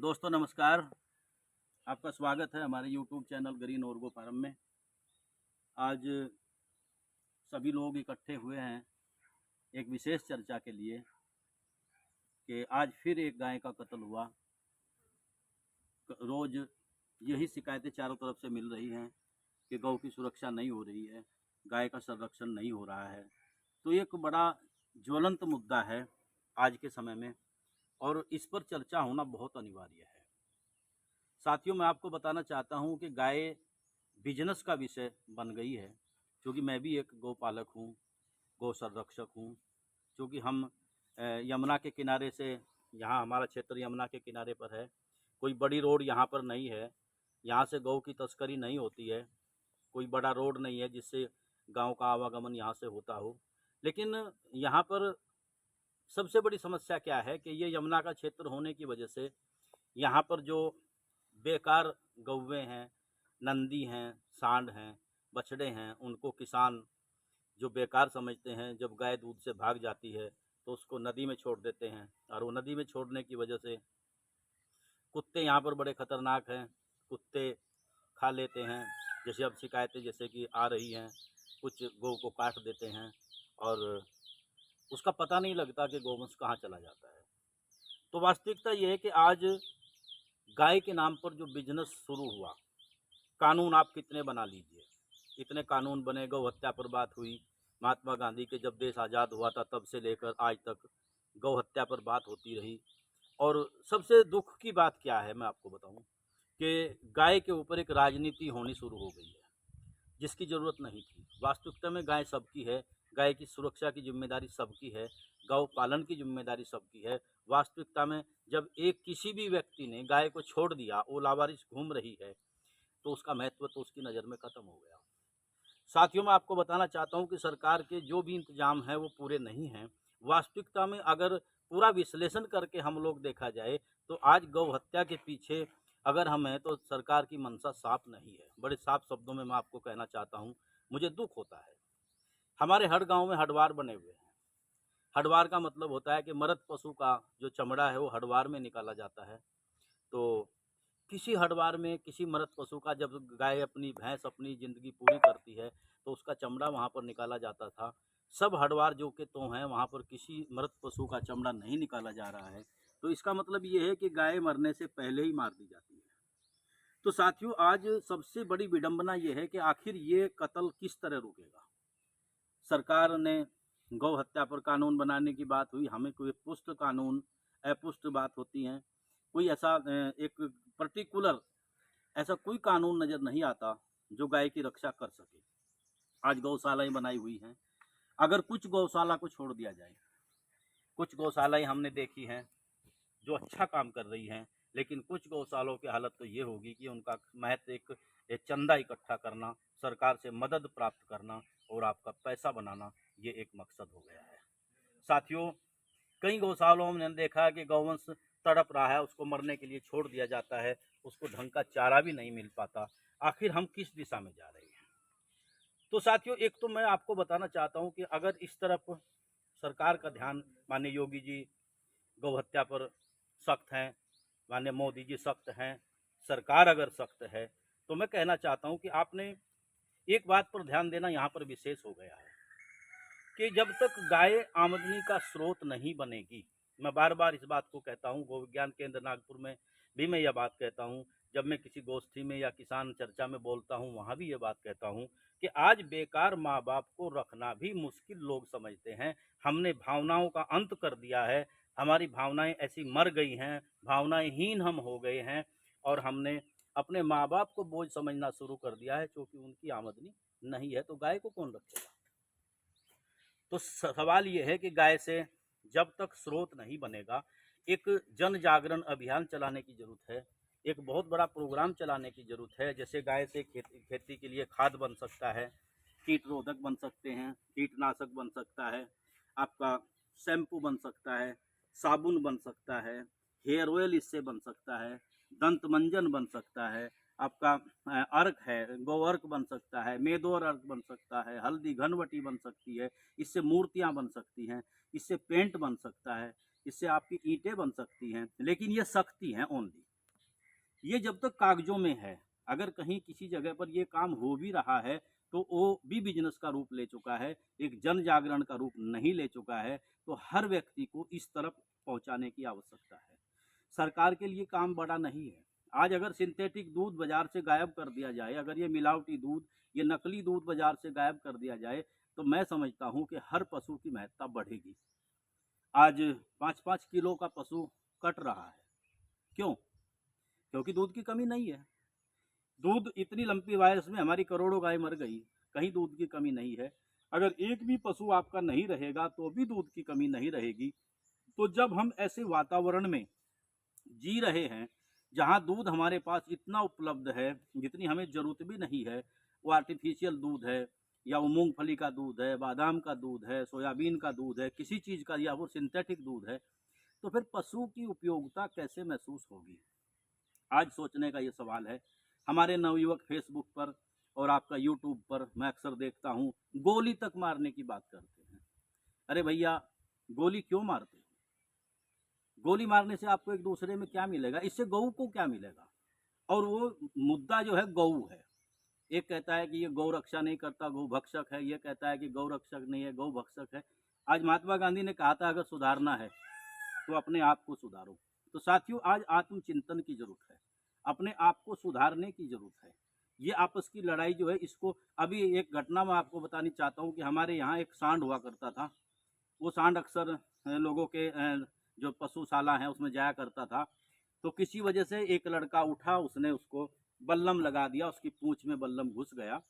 दोस्तों नमस्कार। आपका स्वागत है हमारे YouTube चैनल ग्रीन ऑर्गो फार्म में। आज सभी लोग इकट्ठे हुए हैं एक विशेष चर्चा के लिए कि आज फिर एक गाय का कत्ल हुआ। रोज़ यही शिकायतें चारों तरफ से मिल रही हैं कि गौ की सुरक्षा नहीं हो रही है, गाय का संरक्षण नहीं हो रहा है। तो एक बड़ा ज्वलंत मुद्दा है आज के समय में और इस पर चर्चा होना बहुत अनिवार्य है। साथियों, मैं आपको बताना चाहता हूं कि गाय बिजनेस का विषय बन गई है, क्योंकि मैं भी एक गौपालक हूं, गौ संरक्षक हूं। क्योंकि हम यमुना के किनारे से, यहाँ हमारा क्षेत्र यमुना के किनारे पर है, कोई बड़ी रोड यहाँ पर नहीं है, यहाँ से गौ की तस्करी नहीं होती है, कोई बड़ा रोड नहीं है जिससे गांव का आवागमन यहाँ से होता हो। लेकिन यहाँ पर सबसे बड़ी समस्या क्या है कि ये यमुना का क्षेत्र होने की वजह से यहाँ पर जो बेकार गौवें हैं, नंदी हैं, सांड हैं, बछड़े हैं, उनको किसान जो बेकार समझते हैं। जब गाय दूध से भाग जाती है तो उसको नदी में छोड़ देते हैं, और वो नदी में छोड़ने की वजह से कुत्ते यहाँ पर बड़े खतरनाक हैं, कुत्ते खा लेते हैं। जैसे अब शिकायतें जैसे कि आ रही हैं, कुछ गौ को काट देते हैं और उसका पता नहीं लगता कि गौवंश कहाँ चला जाता है। तो वास्तविकता ये है कि आज गाय के नाम पर जो बिजनेस शुरू हुआ, कानून आप कितने बना लीजिए, इतने कानून बने, गौ हत्या पर बात हुई। महात्मा गांधी के जब देश आज़ाद हुआ था तब से लेकर आज तक गौ हत्या पर बात होती रही। और सबसे दुख की बात क्या है मैं आपको बताऊं कि गाय के ऊपर एक राजनीति होनी शुरू हो गई है, जिसकी ज़रूरत नहीं थी। वास्तविकता में गाय सबकी है, गाय की सुरक्षा की जिम्मेदारी सबकी है, गौ पालन की जिम्मेदारी सबकी है। वास्तविकता में जब एक किसी भी व्यक्ति ने गाय को छोड़ दिया, वो लावारिस घूम रही है, तो उसका महत्व तो उसकी नज़र में ख़त्म हो गया। साथियों, मैं आपको बताना चाहता हूं कि सरकार के जो भी इंतजाम हैं वो पूरे नहीं हैं। वास्तविकता में अगर पूरा विश्लेषण करके हम लोग देखा जाए तो आज गौ हत्या के पीछे अगर हम हैं तो सरकार की मंशा साफ नहीं है। बड़े साफ शब्दों में मैं आपको कहना चाहता हूं, मुझे दुख होता है। हमारे हर गांव में हडवार बने हुए हैं। हडवार का मतलब होता है कि मृत पशु का जो चमड़ा है वो हडवार में निकाला जाता है। तो किसी हडवार में किसी मृत पशु का, जब गाय अपनी भैंस अपनी ज़िंदगी पूरी करती है तो उसका चमड़ा वहाँ पर निकाला जाता था। सब हडवार जो के तो हैं वहाँ पर किसी मृत पशु का चमड़ा नहीं निकाला जा रहा है। तो इसका मतलब ये है कि गाय मरने से पहले ही मार दी जाती है। तो साथियों, आज सबसे बड़ी विडंबना ये है कि आखिर ये कत्ल किस तरह रुकेगा। सरकार ने गौ हत्या पर कानून बनाने की बात हुई, हमें कोई पुष्ट कानून, अपुष्ट बात होती हैं। कोई ऐसा एक पर्टिकुलर ऐसा कोई कानून नज़र नहीं आता जो गाय की रक्षा कर सके। आज गौशालाएं बनाई हुई हैं, अगर कुछ गौशाला को छोड़ दिया जाए, कुछ गौशालाएं हमने देखी हैं जो अच्छा काम कर रही हैं, लेकिन कुछ गौशालों की हालत तो ये होगी कि उनका महज एक चंदा इकट्ठा करना, सरकार से मदद प्राप्त करना और आपका पैसा बनाना, ये एक मकसद हो गया है। साथियों, कई गौशालाओं में हमने देखा है कि गौवंश तड़प रहा है, उसको मरने के लिए छोड़ दिया जाता है, उसको ढंग का चारा भी नहीं मिल पाता। आखिर हम किस दिशा में जा रहे हैं? तो साथियों, एक तो मैं आपको बताना चाहता हूं कि अगर इस तरफ सरकार का ध्यान, माननीय योगी जी गौ हत्या पर सख्त हैं, माननीय मोदी जी सख्त हैं, सरकार अगर सख्त है, तो मैं कहना चाहता हूं कि आपने एक बात पर ध्यान देना यहाँ पर विशेष हो गया है कि जब तक गाय आमदनी का स्रोत नहीं बनेगी, मैं बार बार इस बात को कहता हूँ, गौ विज्ञान केंद्र नागपुर में भी मैं यह बात कहता हूँ, जब मैं किसी गोष्ठी में या किसान चर्चा में बोलता हूँ वहाँ भी ये बात कहता हूँ कि आज बेकार माँ बाप को रखना भी मुश्किल लोग समझते हैं। हमने भावनाओं का अंत कर दिया है, हमारी भावनाएं ऐसी मर गई हैं, भावनाहीन हम हो गए हैं, और हमने अपने माँ बाप को बोझ समझना शुरू कर दिया है, क्योंकि उनकी आमदनी नहीं है तो गाय को कौन रखेगा। तो सवाल ये है कि गाय से जब तक स्रोत नहीं बनेगा, एक जन जागरण अभियान चलाने की ज़रूरत है, एक बहुत बड़ा प्रोग्राम चलाने की ज़रूरत है। जैसे गाय से खेती के लिए खाद बन सकता है, कीट रोधक बन सकते हैं, कीटनाशक बन सकता है, आपका शैम्पू बन सकता है, साबुन बन सकता है, हेयर ऑयल इससे बन सकता है, दंत मंजन बन सकता है, आपका अर्क है, गौ अर्क बन सकता है, मेदोर अर्क बन सकता है, हल्दी घनवटी बन सकती है, इससे मूर्तियाँ बन सकती हैं, इससे पेंट बन सकता है, इससे आपकी ईंटें बन सकती हैं। लेकिन ये शक्ति हैं ओनली, ये जब तक कागजों में है, अगर कहीं किसी जगह पर ये काम हो भी रहा है तो वो भी बिजनेस का रूप ले चुका है, एक जन जागरण का रूप नहीं ले चुका है। तो हर व्यक्ति को इस तरफ पहुंचाने की आवश्यकता है। सरकार के लिए काम बड़ा नहीं है। आज अगर सिंथेटिक दूध बाजार से गायब कर दिया जाए, अगर ये मिलावटी दूध, ये नकली दूध बाजार से गायब कर दिया जाए, तो मैं समझता हूँ कि हर पशु की महत्ता बढ़ेगी। आज 5-5 किलो का पशु कट रहा है। क्यों? क्योंकि दूध की कमी नहीं है। दूध इतनी लंबी वायरस में हमारी करोड़ों गाय मर गई, कहीं दूध की कमी नहीं है। अगर एक भी पशु आपका नहीं रहेगा तो भी दूध की कमी नहीं रहेगी। तो जब हम ऐसे वातावरण में जी रहे हैं जहाँ दूध हमारे पास इतना उपलब्ध है जितनी हमें ज़रूरत भी नहीं है, वो आर्टिफिशियल दूध है या वो मूंगफली का दूध है, बादाम का दूध है, सोयाबीन का दूध है, किसी चीज़ का, या वो सिंथेटिक दूध है, तो फिर पशु की उपयोगिता कैसे महसूस होगी? आज सोचने का ये सवाल है। हमारे नवयुवक फेसबुक पर और आपका यूट्यूब पर मैं अक्सर देखता हूँ, गोली तक मारने की बात करते हैं। अरे भैया, गोली क्यों मारते हो? गोली मारने से आपको एक दूसरे में क्या मिलेगा? इससे गऊ को क्या मिलेगा? और वो मुद्दा जो है गऊ है। एक कहता है कि ये गौ रक्षा नहीं करता, गौ भक्षक है। ये कहता है कि गौ रक्षक नहीं है, गौ भक्षक है। आज महात्मा गांधी ने कहा था अगर सुधारना है तो अपने आप को सुधारो। तो साथियों, आज आत्मचिंतन की जरूरत है, अपने आप को सुधारने की जरूरत है। ये आपस की लड़ाई जो है, इसको अभी एक घटना मैं आपको बतानी चाहता हूँ कि हमारे यहाँ एक सांड हुआ करता था। वो सांड अक्सर लोगों के जो पशुशाला है उसमें जाया करता था। तो किसी वजह से एक लड़का उठा, उसने उसको बल्लम लगा दिया, उसकी पूंछ में बल्लम घुस गया।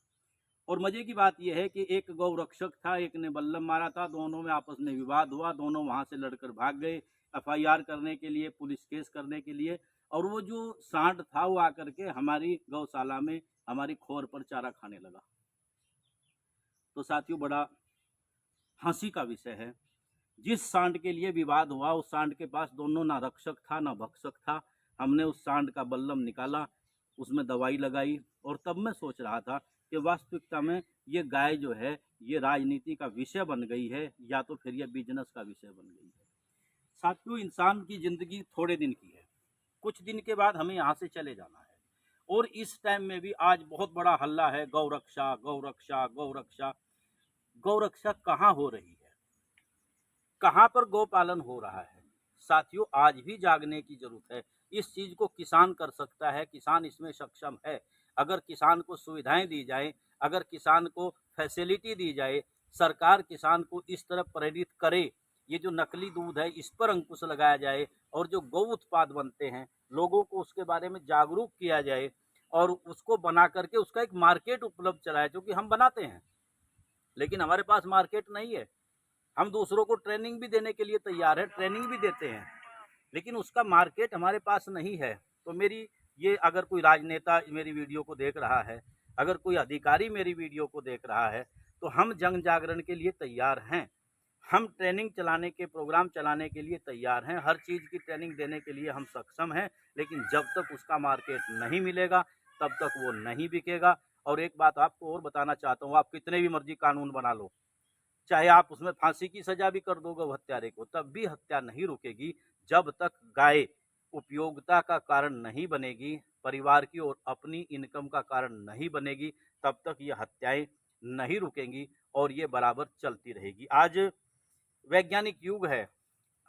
और मजे की बात यह है कि एक गौ रक्षक था, एक ने बल्लम मारा था, दोनों में आपस में विवाद हुआ, दोनों वहां से लड़कर भाग गए एफआईआर करने के लिए, पुलिस केस करने के लिए। और वो जो सांड था वो आकर के हमारी गौशाला में हमारी खोर पर चारा खाने लगा। तो साथियों, बड़ा हंसी का विषय है। जिस सांड के लिए विवाद हुआ उस सांड के पास दोनों ना रक्षक था ना भक्षक था। हमने उस सांड का बल्लम निकाला, उसमें दवाई लगाई, और तब मैं सोच रहा था कि वास्तविकता में ये गाय जो है ये राजनीति का विषय बन गई है या तो फिर ये बिजनेस का विषय बन गई है। साथियों, इंसान की जिंदगी थोड़े दिन की है, कुछ दिन के बाद हमें यहाँ से चले जाना है। और इस टाइम में भी आज बहुत बड़ा हल्ला है, गौ रक्षा गौ रक्षा गौ रक्षा। गौ रक्षा कहाँ हो रही है? कहाँ पर गौ पालन हो रहा है? साथियों, आज भी जागने की जरूरत है। इस चीज को किसान कर सकता है, किसान इसमें सक्षम है। अगर किसान को सुविधाएं दी जाए, अगर किसान को फैसिलिटी दी जाए, सरकार किसान को इस तरफ प्रेरित करे, ये जो नकली दूध है इस पर अंकुश लगाया जाए, और जो गौ उत्पाद बनते हैं लोगों को उसके बारे में जागरूक किया जाए, और उसको बना करके उसका एक मार्केट उपलब्ध चलाए। क्योंकि हम बनाते हैं लेकिन हमारे पास मार्केट नहीं है। हम दूसरों को ट्रेनिंग भी देने के लिए तैयार है, ट्रेनिंग भी देते हैं, लेकिन उसका मार्केट हमारे पास नहीं है। तो मेरी ये, अगर कोई राजनेता मेरी वीडियो को देख रहा है, अगर कोई अधिकारी मेरी वीडियो को देख रहा है, तो हम जन जागरण के लिए तैयार हैं। हम ट्रेनिंग चलाने के, प्रोग्राम चलाने के लिए तैयार हैं, हर चीज़ की ट्रेनिंग देने के लिए हम सक्षम हैं। लेकिन जब तक उसका मार्केट नहीं मिलेगा तब तक वो नहीं बिकेगा। और एक बात आपको और बताना चाहता हूँ, आप कितने भी मर्जी कानून बना लो, चाहे आप उसमें फांसी की सजा भी कर दो गौ हत्यारे को, तब भी हत्या नहीं रुकेगी। जब तक गाय उपयोगिता का कारण नहीं बनेगी, परिवार की और अपनी इनकम का कारण नहीं बनेगी, तब तक ये हत्याएं नहीं रुकेंगी और ये बराबर चलती रहेगी। आज वैज्ञानिक युग है।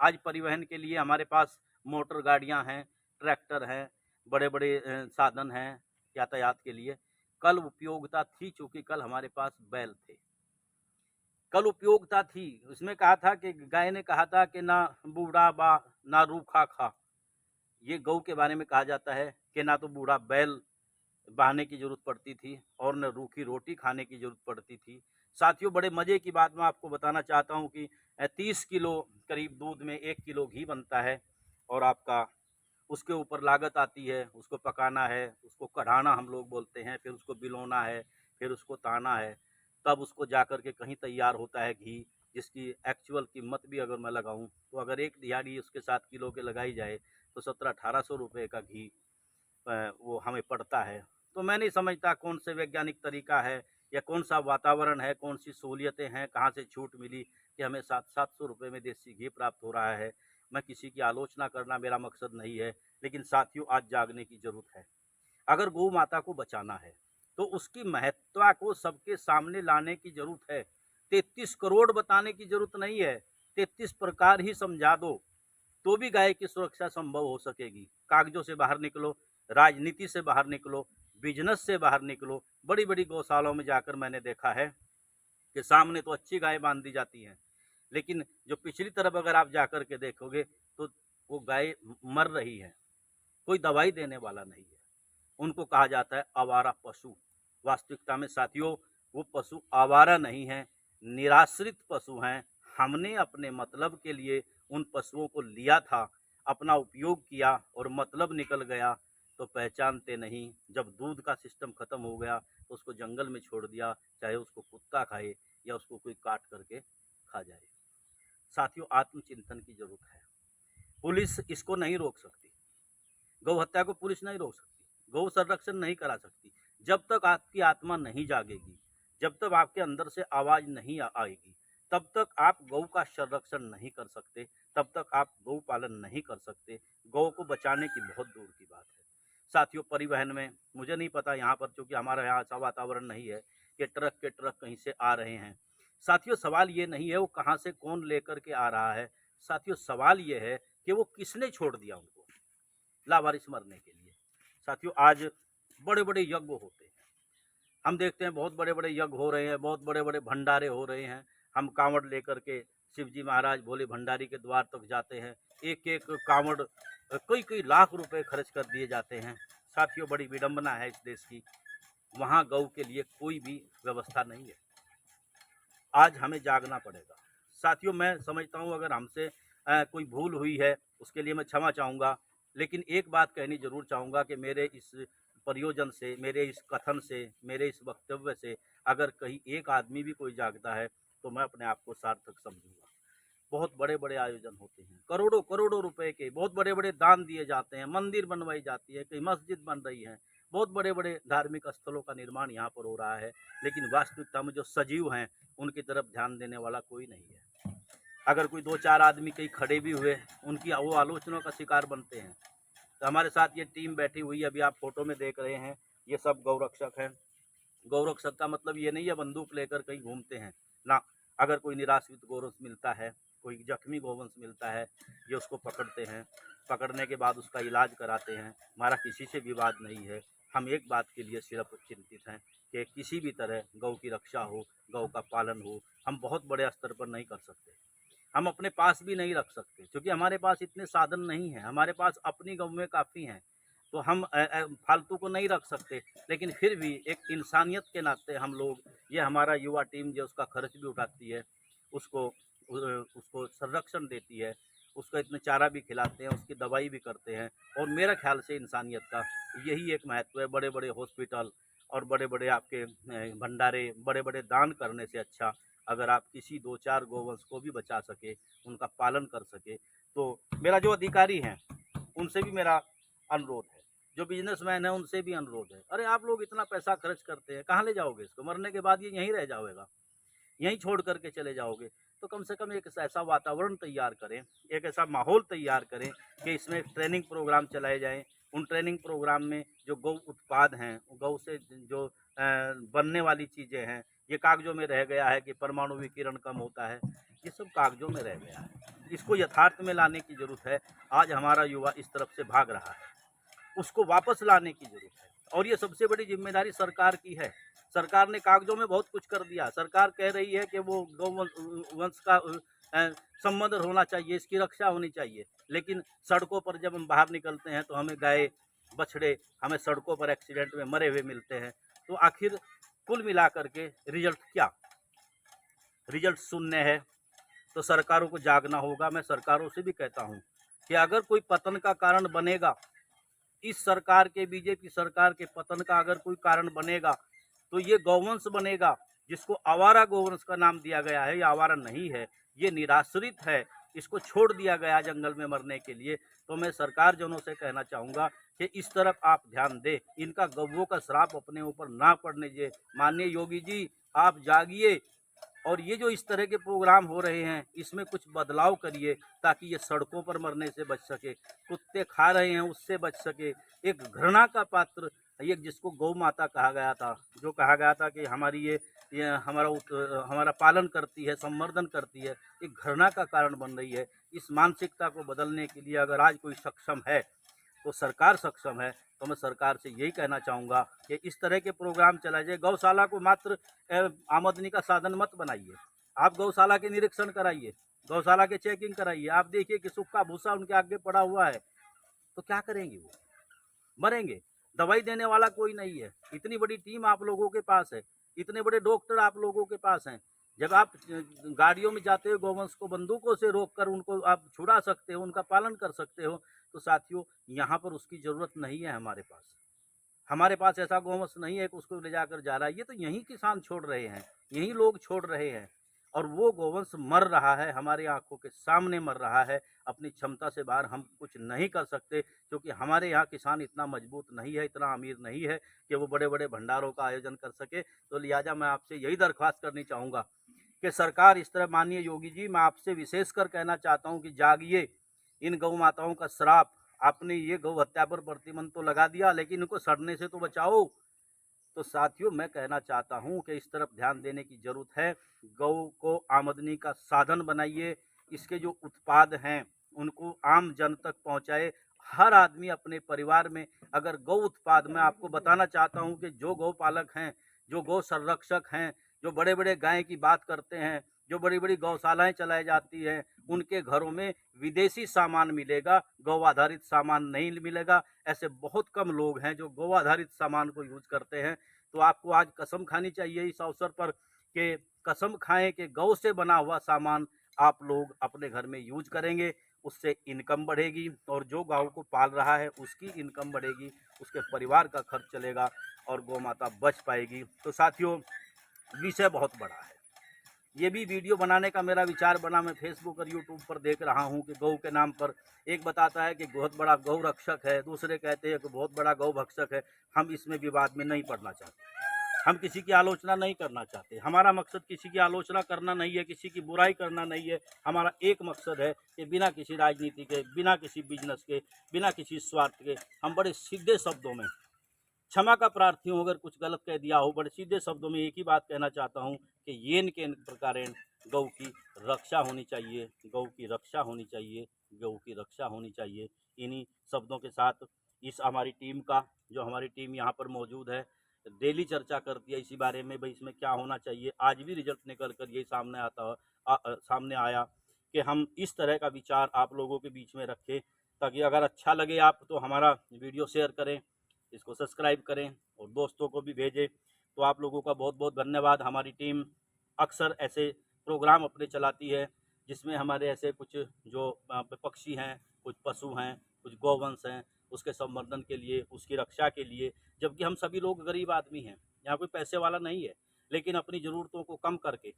आज परिवहन के लिए हमारे पास मोटर गाड़ियां हैं, ट्रैक्टर हैं, बड़े बड़े साधन हैं यातायात के लिए। कल उपयोगिता थी, चूंकि कल हमारे पास बैल थे, कल उपयोगिता थी। उसमें कहा था कि गाय ने कहा था कि ना बूढ़ा बा ना रूखा खा। ये गौ के बारे में कहा जाता है कि ना तो बूढ़ा बैल बहाने की जरूरत पड़ती थी और न रूखी रोटी खाने की जरूरत पड़ती थी। साथियों, बड़े मजे की बात मैं आपको बताना चाहता हूँ कि 30 किलो करीब दूध में 1 किलो घी बनता है। और आपका उसके ऊपर लागत आती है, उसको पकाना है, उसको कढ़ाना हम लोग बोलते हैं, फिर उसको बिलोना है, फिर उसको ताना है, तब उसको जा कर के कहीं तैयार होता है घी, जिसकी एक्चुअल कीमत भी अगर मैं लगाऊं तो अगर एक दिहाड़ी उसके 7 किलो के लगाई जाए तो 1700-1800 रुपये का घी वो हमें पड़ता है। तो मैं नहीं समझता कौन से वैज्ञानिक तरीका है या कौन सा वातावरण है, कौन सी सहूलियतें हैं, कहाँ से छूट मिली कि हमें 700-700 रुपये में देसी घी प्राप्त हो रहा है। मैं किसी की आलोचना करना मेरा मकसद नहीं है, लेकिन साथियों आज जागने की ज़रूरत है। अगर गौ माता को बचाना है तो उसकी महत्ता को सबके सामने लाने की ज़रूरत है। 33 करोड़ बताने की ज़रूरत नहीं है, 33 प्रकार ही समझा दो तो भी गाय की सुरक्षा संभव हो सकेगी। कागजों से बाहर निकलो, राजनीति से बाहर निकलो, बिजनेस से बाहर निकलो। बड़ी बड़ी गौशालाओं में जाकर मैंने देखा है कि सामने तो अच्छी गाय बांध दी जाती हैं, लेकिन जो पिछली तरफ अगर आप जाकर के देखोगे तो वो गाय मर रही है, कोई दवाई देने वाला नहीं है। उनको कहा जाता है आवारा पशु। वास्तविकता में साथियों वो पशु आवारा नहीं है, निराश्रित पशु हैं। हमने अपने मतलब के लिए उन पशुओं को लिया था, अपना उपयोग किया और मतलब निकल गया तो पहचानते नहीं। जब दूध का सिस्टम खत्म हो गया तो उसको जंगल में छोड़ दिया, चाहे उसको कुत्ता खाए या उसको कोई काट करके खा जाए। साथियों आत्मचिंतन की जरूरत है। पुलिस इसको नहीं रोक सकती, गौ हत्या को पुलिस नहीं रोक सकती, गौ संरक्षण नहीं करा सकती। जब तक आपकी आत्मा नहीं जागेगी, जब तक आपके अंदर से आवाज नहीं आएगी, तब तक आप गौ का संरक्षण नहीं कर सकते, तब तक आप गौ पालन नहीं कर सकते। गौ को बचाने की बहुत दूर की बात है। साथियों परिवहन में मुझे नहीं पता, यहाँ पर चूंकि हमारा यहाँ ऐसा वातावरण नहीं है कि ट्रक के ट्रक कहीं से आ रहे हैं। साथियों सवाल ये नहीं है वो कहाँ से कौन लेकर के आ रहा है, साथियों सवाल ये है कि वो किसने छोड़ दिया उनको लावारिस मरने के लिए। साथियों आज बड़े बड़े यज्ञ होते हैं, हम देखते हैं बहुत बड़े बड़े यज्ञ हो रहे हैं, बहुत बड़े बड़े भंडारे हो रहे हैं। हम कांवड़ लेकर के शिवजी महाराज भोले भंडारी के द्वार तक जाते हैं, एक एक कांवड़ कई कई लाख रुपए खर्च कर दिए जाते हैं। साथियों बड़ी विडंबना है इस देश की, वहाँ गौ के लिए कोई भी व्यवस्था नहीं है। आज हमें जागना पड़ेगा। साथियों मैं समझता हूँ अगर हमसे कोई भूल हुई है उसके लिए मैं क्षमा चाहूँगा, लेकिन एक बात कहनी जरूर चाहूँगा कि मेरे इस प्रयोजन से, मेरे इस कथन से, मेरे इस वक्तव्य से अगर कहीं एक आदमी भी कोई जागता है तो मैं अपने आप को सार्थक समझूंगा। बहुत बड़े बड़े आयोजन होते हैं, करोड़ों करोड़ों रुपए के बहुत बड़े बड़े दान दिए जाते हैं, मंदिर बनवाई जाती है, कई मस्जिद बन रही है, बहुत बड़े बड़े धार्मिक स्थलों का निर्माण यहाँ पर हो रहा है, लेकिन वास्तविकता में जो सजीव हैं उनकी तरफ ध्यान देने वाला कोई नहीं है। अगर कोई दो चार आदमी कहीं खड़े भी हुए उनकी वो आलोचना का शिकार बनते हैं। तो हमारे साथ ये टीम बैठी हुई है, अभी आप फोटो में देख रहे हैं, ये सब गौरक्षक हैं। गौरक्षक का मतलब ये नहीं है बंदूक लेकर कहीं घूमते हैं ना। अगर कोई निराश्रित गौवंश मिलता है, कोई जख्मी गौवंश मिलता है, ये उसको पकड़ते हैं, पकड़ने के बाद उसका इलाज कराते हैं। हमारा किसी से विवाद नहीं है, हम एक बात के लिए सिर्फ चिंतित हैं कि किसी भी तरह गौ की रक्षा हो, गौ का पालन हो। हम बहुत बड़े स्तर पर नहीं कर सकते, हम अपने पास भी नहीं रख सकते क्योंकि हमारे पास इतने साधन नहीं हैं, हमारे पास अपनी गौ में काफ़ी हैं, तो हम फालतू को नहीं रख सकते। लेकिन फिर भी एक इंसानियत के नाते हम लोग, ये हमारा युवा टीम जो उसका खर्च भी उठाती है, उसको उसको संरक्षण देती है, उसको इतने चारा भी खिलाते हैं, उसकी दवाई भी करते हैं। और मेरा ख्याल से इंसानियत का यही एक महत्व है। बड़े बड़े हॉस्पिटल और बड़े बड़े आपके भंडारे, बड़े बड़े दान करने से अच्छा अगर आप किसी दो चार गौवंश को भी बचा सके, उनका पालन कर सके, तो मेरा जो अधिकारी हैं उनसे भी मेरा अनुरोध है, जो बिजनेसमैन है उनसे भी अनुरोध है, अरे आप लोग इतना पैसा खर्च करते हैं, कहाँ ले जाओगे इसको? मरने के बाद ये यहीं रह जाएगा, यहीं छोड़ करके चले जाओगे। तो कम से कम एक ऐसा वातावरण तैयार करें, एक ऐसा माहौल तैयार करें कि इसमें ट्रेनिंग प्रोग्राम चलाए जाएँ। उन ट्रेनिंग प्रोग्राम में जो गौ उत्पाद हैं, गौ से जो बनने वाली चीज़ें हैं, ये कागज़ों में रह गया है कि परमाणु विकिरण कम होता है, ये सब कागज़ों में रह गया है। इसको यथार्थ में लाने की ज़रूरत है। आज हमारा युवा इस तरफ से भाग रहा है, उसको वापस लाने की ज़रूरत है और ये सबसे बड़ी जिम्मेदारी सरकार की है। सरकार ने कागज़ों में बहुत कुछ कर दिया, सरकार कह रही है कि वो गौ वंश का संवर्धन होना चाहिए, इसकी रक्षा होनी चाहिए, लेकिन सड़कों पर जब हम बाहर निकलते हैं तो हमें गाय बछड़े हमें सड़कों पर एक्सीडेंट में मरे हुए मिलते हैं। तो आखिर कुल मिला करके रिजल्ट क्या? रिजल्ट शून्य है। तो सरकारों को जागना होगा। मैं सरकारों से भी कहता हूँ कि अगर कोई पतन का कारण बनेगा, इस सरकार के, बीजेपी सरकार के पतन का अगर कोई कारण बनेगा तो ये गौवंश बनेगा, जिसको आवारा गौवंश का नाम दिया गया है। ये आवारा नहीं है, ये निराश्रित है, इसको छोड़ दिया गया जंगल में मरने के लिए। तो मैं सरकार जनों से कहना चाहूँगा कि इस तरफ आप ध्यान दें, इनका गौवों का श्राप अपने ऊपर ना पड़ने दे। माननीय योगी जी आप जागिए, और ये जो इस तरह के प्रोग्राम हो रहे हैं, इसमें कुछ बदलाव करिए ताकि ये सड़कों पर मरने से बच सके, कुत्ते खा रहे हैं उससे बच सके। एक घृणा का पात्र, ये जिसको गौ माता कहा गया था, जो कहा गया था कि हमारी ये हमारा पालन करती है, संवर्धन करती है, एक घृणा का कारण बन रही है। इस मानसिकता को बदलने के लिए अगर आज कोई सक्षम है तो सरकार सक्षम है। तो मैं सरकार से यही कहना चाहूँगा कि इस तरह के प्रोग्राम चलाए जाए। गौशाला को मात्र आमदनी का साधन मत बनाइए। आप गौशाला के निरीक्षण कराइए, गौशाला के चेकिंग कराइए। आप देखिए कि सूखा भूसा उनके आगे पड़ा हुआ है, तो क्या करेंगे वो? मरेंगे। दवाई देने वाला कोई नहीं है। इतनी बड़ी टीम आप लोगों के पास है, इतने बड़े डॉक्टर आप लोगों के पास हैं। जब आप गाड़ियों में जाते हो, गौवंश को बंदूकों से रोककर उनको आप छुड़ा सकते हो, उनका पालन कर सकते हो, तो साथियों यहाँ पर उसकी ज़रूरत नहीं है हमारे पास। हमारे पास ऐसा गौवंश नहीं है कि उसको ले जाकर जा रहा है। ये तो यहीं किसान छोड़ रहे हैं, यहीं लोग छोड़ रहे हैं, और वो गौवंश मर रहा है, हमारी आंखों के सामने मर रहा है। अपनी क्षमता से बाहर हम कुछ नहीं कर सकते, क्योंकि हमारे यहाँ किसान इतना मजबूत नहीं है, इतना अमीर नहीं है कि वो बड़े बड़े भंडारों का आयोजन कर सके। तो लिहाजा मैं आपसे यही दरख्वास्त करनी चाहूँगा कि सरकार इस तरह, माननीय योगी जी, मैं आपसे विशेषकर कहना चाहता हूँ कि जागिए। इन गौ माताओं का श्राप, आपने ये गौ हत्या पर प्रतिबंध तो लगा दिया, लेकिन इनको सड़ने से तो बचाओ। तो साथियों, मैं कहना चाहता हूं कि इस तरफ ध्यान देने की ज़रूरत है। गौ को आमदनी का साधन बनाइए, इसके जो उत्पाद हैं उनको आम जन तक पहुंचाए। हर आदमी अपने परिवार में, अगर गौ उत्पाद, मैं आपको बताना चाहता हूं कि जो गौ पालक हैं, जो गौ संरक्षक हैं, जो बड़े बड़े गाय की बात करते हैं, जो बड़ी बड़ी गौशालाएं चलाई जाती हैं, उनके घरों में विदेशी सामान मिलेगा, गौ आधारित सामान नहीं मिलेगा। ऐसे बहुत कम लोग हैं जो गौ आधारित सामान को यूज करते हैं। तो आपको आज कसम खानी चाहिए इस अवसर पर, कि कसम खाएं कि गौ से बना हुआ सामान आप लोग अपने घर में यूज करेंगे, उससे इनकम बढ़ेगी, और जो गौ को पाल रहा है उसकी इनकम बढ़ेगी, उसके परिवार का खर्च चलेगा और गौ माता बच पाएगी। तो साथियों, विषय बहुत बड़ा है। ये भी वीडियो बनाने का मेरा विचार बना, मैं फेसबुक और यूट्यूब पर देख रहा हूँ कि गौ के नाम पर एक बताता है कि बहुत बड़ा गौ रक्षक है, दूसरे कहते हैं कि बहुत बड़ा गौ भक्षक है। हम इसमें विवाद में नहीं पड़ना चाहते, हम किसी की आलोचना नहीं करना चाहते। हमारा मकसद किसी की आलोचना करना नहीं है, किसी की बुराई करना नहीं है। हमारा एक मकसद है कि बिना किसी राजनीति के, बिना किसी बिजनेस के, बिना किसी स्वार्थ के, हम बड़े सीधे शब्दों में, क्षमा का प्रार्थी हूँ अगर कुछ गलत कह दिया हो, बड़े सीधे शब्दों में एक ही बात कहना चाहता हूँ कि येन के प्रकार गौ की रक्षा होनी चाहिए, गौ की रक्षा होनी चाहिए, गौ की रक्षा होनी चाहिए। इन्हीं शब्दों के साथ इस हमारी टीम का, जो हमारी टीम यहाँ पर मौजूद है, डेली चर्चा करती है इसी बारे में, भाई इसमें क्या होना चाहिए। आज भी रिजल्ट निकल कर यही सामने आया कि हम इस तरह का विचार आप लोगों के बीच में रखें, ताकि अगर अच्छा लगे आप तो हमारा वीडियो शेयर करें, इसको सब्सक्राइब करें और दोस्तों को भी भेजें। तो आप लोगों का बहुत बहुत धन्यवाद। हमारी टीम अक्सर ऐसे प्रोग्राम अपने चलाती है जिसमें हमारे ऐसे कुछ जो पक्षी हैं, कुछ पशु हैं, कुछ गौवंश हैं, उसके संवर्धन के लिए, उसकी रक्षा के लिए, जबकि हम सभी लोग गरीब आदमी हैं, यहाँ कोई पैसे वाला नहीं है, लेकिन अपनी ज़रूरतों को कम करके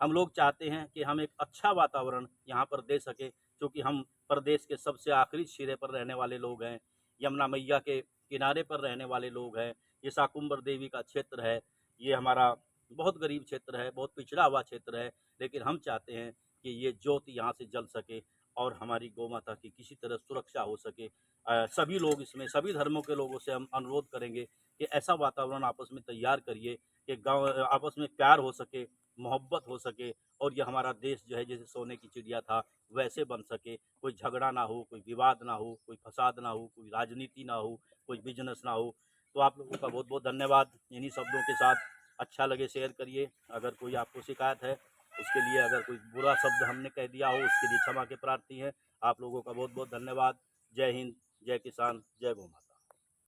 हम लोग चाहते हैं कि हम एक अच्छा वातावरण यहाँ पर दे सके, क्योंकि हम प्रदेश के सबसे आखिरी सिरे पर रहने वाले लोग हैं, यमुना मैया के किनारे पर रहने वाले लोग हैं। ये शाकुंभर देवी का क्षेत्र है, ये हमारा बहुत गरीब क्षेत्र है, बहुत पिछड़ा हुआ क्षेत्र है, लेकिन हम चाहते हैं कि ये ज्योति यहाँ से जल सके और हमारी गौ माता की किसी तरह सुरक्षा हो सके। सभी लोग इसमें, सभी धर्मों के लोगों से हम अनुरोध करेंगे कि ऐसा वातावरण आपस में तैयार करिए कि गाँव आपस में प्यार हो सके, मोहब्बत हो सके, और ये हमारा देश जो है जैसे सोने की चिड़िया था वैसे बन सके। कोई झगड़ा ना हो, कोई विवाद ना हो, कोई फसाद ना हो, कोई राजनीति ना हो, कोई बिजनेस ना हो। तो आप लोगों का बहुत बहुत धन्यवाद। इन्हीं शब्दों के साथ अच्छा लगे शेयर करिए। अगर कोई आपको शिकायत है, उसके लिए अगर कोई बुरा शब्द हमने कह दिया हो, उसके लिए क्षमा के प्रार्थी हैं। आप लोगों का बहुत बहुत धन्यवाद। जय हिंद, जय किसान, जय गौ माता।